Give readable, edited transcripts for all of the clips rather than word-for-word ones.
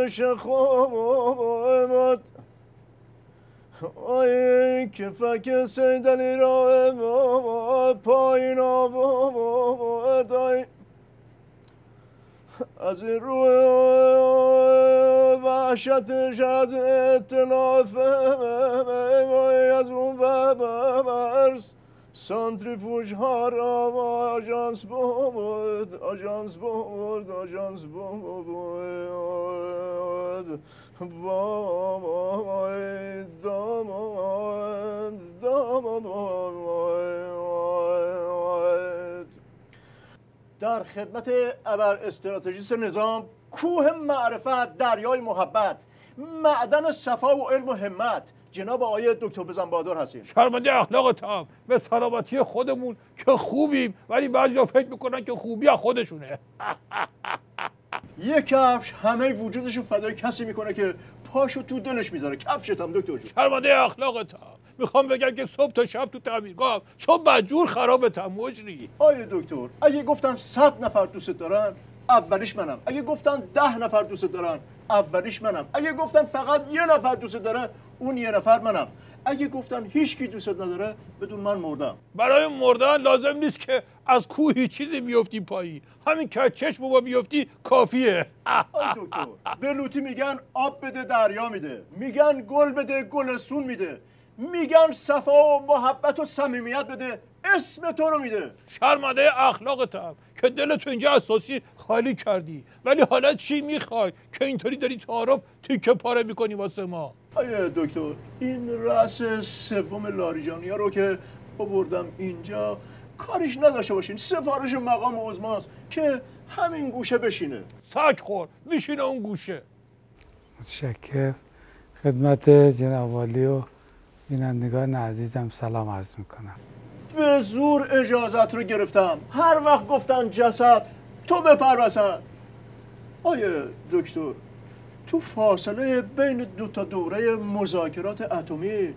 روش خوابت آی که فک سیدلی را پایین آورد از این روی وحشتش از اطلاف از اون برس سانتریفوژ ها را آژانس بود وای داماد در خدمت ابر استراتژیست نظام کوه معرفت دریای محبت معدن صفا و علم و همت جناب آقای دکتر بزنبهادر هستیم. شرمنده اخلاق تام به سلامتی خودمون که خوبیم ولی بعضیا فکر میکنن که خوبی از خودشونه. یک کفش همه وجودشو فدای کسی میکنه که پاشو تو دلش میذاره. کفشت هم دکتر جون. شرمنده اخلاق تام میخوام بگم که صبح تا شب تو تعمیرگاه چون بدجور خرابتم مجری. آیه دکتر اگه گفتن 100 نفر دوست دارن اولیش منم، اگه گفتن 10 نفر دوست دارن اولیش منم، اگه گفتن فقط یه نفر دوست داره اون یه نفر منم، اگه گفتن هیچ کی دوست نداره بدون من مردم. برای مردن لازم نیست که از کوه هیچ چیزی بیفتی پایی، همین که چشم با بیفتی کافیه. آی دکتر به لوتی میگن آب بده دریا میده، میگن گل بده گلستون میده، میگن صفا و محبت و صمیمیت بده اسم تو رو میده. شرمنده اخلاقتم که دلتو اینجا اساسی خالی کردی ولی حالا چی میخوای که اینطوری داری تعارف تیکه پاره میکنی واسه ما؟ آیه دکتر این رأس سوم لاریجانیا رو که آوردم اینجا کاریش نداشته باشین، سفارش مقام عظماست که همین گوشه بشینه. سگ خور میشینه اون گوشه. متشکر. خدمت جناب والی و بینندگان عزیزم سلام عرض میکنم. به زور اجازت رو گرفتم، هر وقت گفتن جسد تو بپر وسط. آیه دکتر تو فاصله بین دو تا دوره مذاکرات اتمی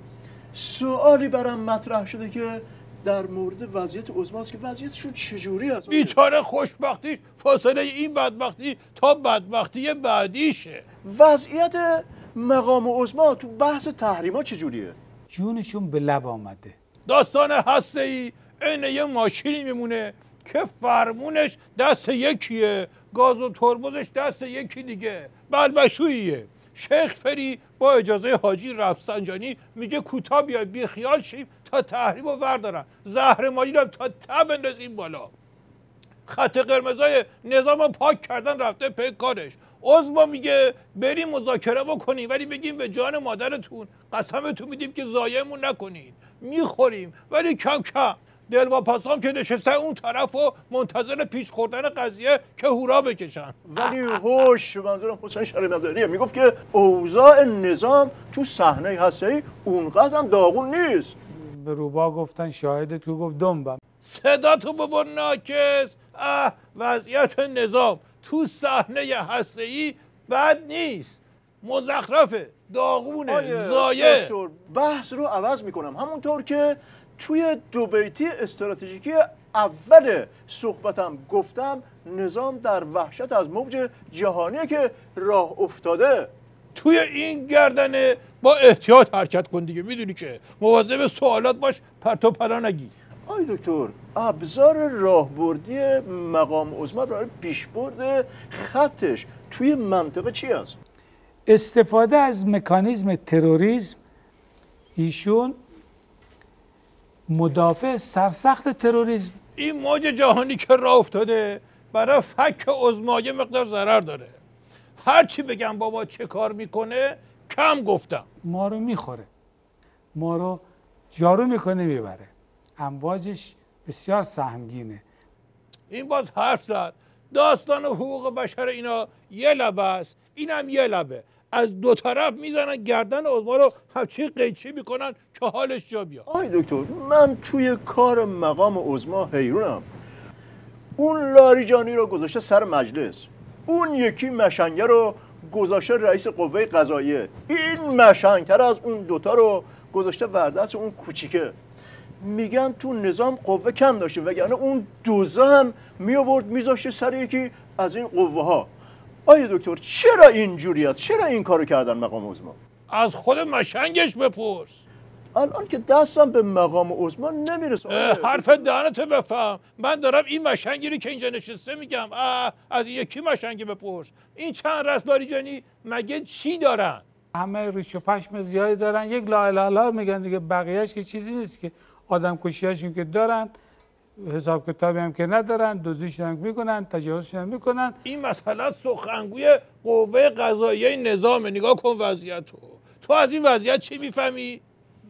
سوالی برام مطرح شده که در مورد وضعیت عظماست که وضعیتشون چجوری است؟ بیچاره خوشبختیش فاصله این بدبختی تا بدبختی بعدیشه. وضعیت مقام عظما تو بحث تحریما چجوریه؟ جونشون به لب آمده. داستان هسته‌ای عین یه ماشینی میمونه که فرمونش دست یکیه، گاز و ترمزش دست یکی دیگه، بلبشوییه. شیخ فری با اجازه حاجی رفسنجانی میگه کوتاه بیای بی خیال شیم تا تحریم رو وردارن، زهرماری رو تا تب بندازیم بالا. خط قرمزای نظام پاک کردن رفته پی کارش. عظما میگه بریم مذاکره بکنیم ولی بگیم به جان مادرتون قسمتون میدیم که ضایعمون نکنین. میخوریم ولی کم کم. دلواپسام که نشسته اون طرف و منتظر پیش خوردن قضیه که هورا بکشن. ولی هوش منظورم حسین شریعت‌مداریه میگفت که اوضاع نظام تو صحنه هسته‌ای اونقدر هم داغون نیست. به روبا گفتن شاهد تو گفت دنبم. صدا تو ببر ناکس. وضعیت نظام تو صحنه هسته‌ای بد نیست، مزخرفه، داغونه، ضایع. دکتر بحث رو عوض میکنم، همونطور که توی دو بیتی استراتژیکی اول صحبتم گفتم نظام در وحشت از موج جهانیه که راه افتاده. توی این گردنه با احتیاط حرکت کن دیگه، میدونی که مواظب سوالات باش، پرت و پلا نگی. آی دکتر ابزار راهبردی مقام عظما برای پیشبرد خطش توی منطقه چی است؟ استفاده از مکانیزم تروریسم. ایشون مدافع سرسخت تروریسم. این موج جهانی که راه افتاده برای فک عظما یه مقدار ضرر داره. هرچی بگم بابا چه کار میکنه کم گفتم. ما رو میخوره، ما رو جارو میکنه میبره، امواجش بسیار سهمگینه. این باز حرف زد. داستان حقوق بشر اینا یه لبه است، اینم یه لبه. از دو طرف میزنن گردن عظما رو همچین قیچی میکنن که حالش جا بیاد. آی دکتر من توی کار مقام عظما حیرونم. اون لاریجانی رو گذاشته سر مجلس، اون یکی مشنگه رو گذاشته رئیس قوه قضاییه، این مشنگتر از اون دوتا رو گذاشته وردست اون کوچیکه. میگن تو نظام قوه کم داشته وگرنه اون دوزه هم می آورد میذاشته سر یکی از این قوه ها. آیه دکتر چرا اینجوری است؟ چرا این کارو کردن مقام عظما؟ از خود مشنگش بپرس. الان که دستم به مقام عظما نمیرسه. حرف دهنتو بفهم. من دارم این مشنگی رو که اینجا نشسته میگم. از یکی مشنگی بپرس. این چند رس لاریجانی مگه چی دارن؟ همه ریش و پشم زیادی دارن، یک لا اله الا میگن دیگه، بقیهش که چیزی نیست که. آدم کشیاشون که دارن، حساب کتابی هم که ندارن، دزدیشون هم میکنن، تجاوزشون هم میکنن. این مسئله سخنگوی قوه قضاییه نظام. نگاه کن وضعیتو. تو از این وضعیت چی میفهمی؟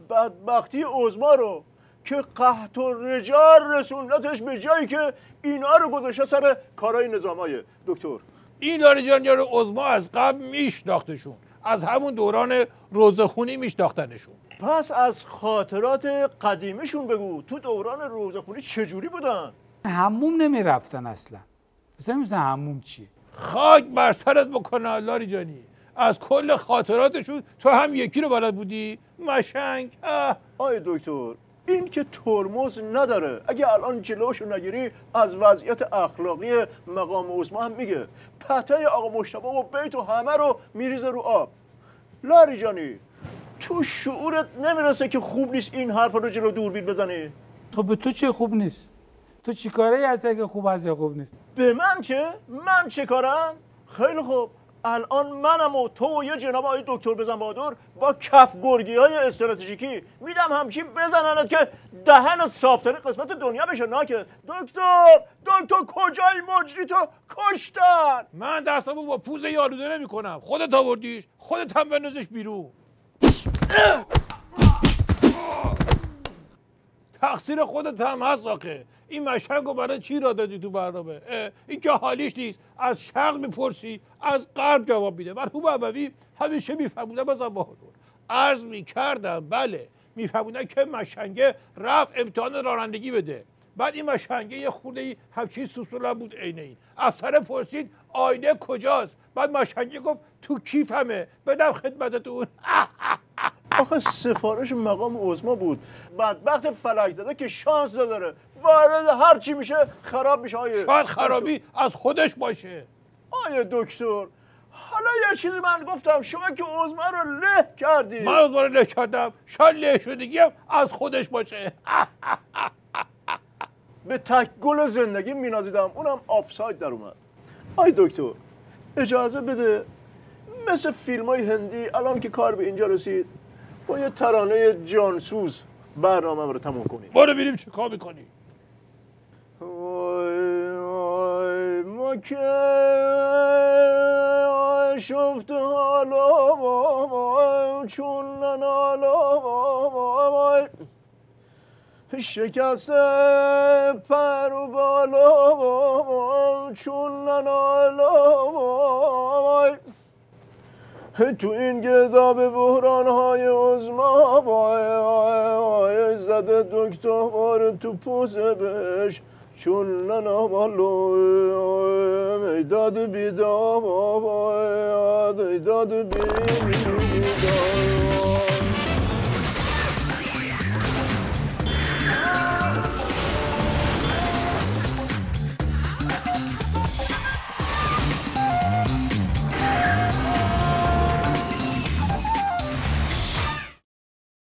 بدبختی عظما رو که قحط و رجال رسوندتش به جایی که اینا رو گذاشته سر کارهای نظامای دکتر. این لاریجانیا رو عظما از قبل میشناختشون، از همون دوران روزخونی میشناختنشون. پس از خاطرات قدیمیشون بگو، تو دوران روزخونی چجوری بودن؟ حموم نمیرفتن اصلا مثلا حموم چیه؟ خاک بر سرت بکنه لاریجانی. از کل خاطراتشون تو هم یکی رو بلد بودی؟ مشنگ. آی دکتر این که ترمز نداره، اگه الان جلوشو نگیری از وضعیت اخلاقی مقام عظما هم میگه. پته آقا مجتبی و بیت و همه رو میریزه رو آب. لاریجانی تو شعورت نمیرسه که خوب نیست این حرف رو جلو دوربین بزنی؟ تو به تو چه خوب نیست؟ تو چی کاره هستی که خوب هست یا خوب نیست؟ به من چه؟ من چه کارم؟ خیلی خوب الان منم و تو و یه جناب آقای دکتر بزن بهادر با کف گرگی های استراتژیکی میدم همچین بزننت که دهن صافترین قسمت دنیا بشه ناکت. دکتر کجایی؟ مجری تو کشتن. من دستمو با پوز یالوده نمی کنم. خودت آوردیش، خودت هم بندازش بیرون. تقصیر خودت هم هست آخه. این مشنگو برای چی را دادی تو برنامه؟ این که حالیش نیست. از شرق میپرسی، از غرب جواب میده. مرحوم ابوی همیشه میفهموندن بازم بهادر. عرض میکردم بله، میفهموندن که مشنگه رفت امتحان رانندگی بده. بعد این مشنگه یه خورده همچین سوسولا بود عین این. افسر پرسید آینه کجاست؟ بعد مشنگه گفت تو کیفمه، بدم خدمتتون. آخه سفارش مقام عظما بود. بدبخت فلک زده که شانس داره وارد هر چی میشه خراب میشه. شاید خرابی از خودش باشه. آیه دکتر حالا یه چیزی من گفتم، شما که عظما رو له کردی. من عظما رو له کردم؟ شاید له شدگی هم از خودش باشه. به تک گل زندگی مینازیدم، اونم آفساید در اومد. آی دکتر اجازه بده مثل فیلم های هندی الان که کار به اینجا رسید با یه ترانه جانسوز برنامه رو تموم کنیم. برو ببینیم چه کار میکنی. ما که شفت حالا چون ننالا شکست پر و بالا چون ننالا تو این گرداب بحران‌های عظما زده دکتر تو پوزه بش چون ننالو داد بیداد داد بیداد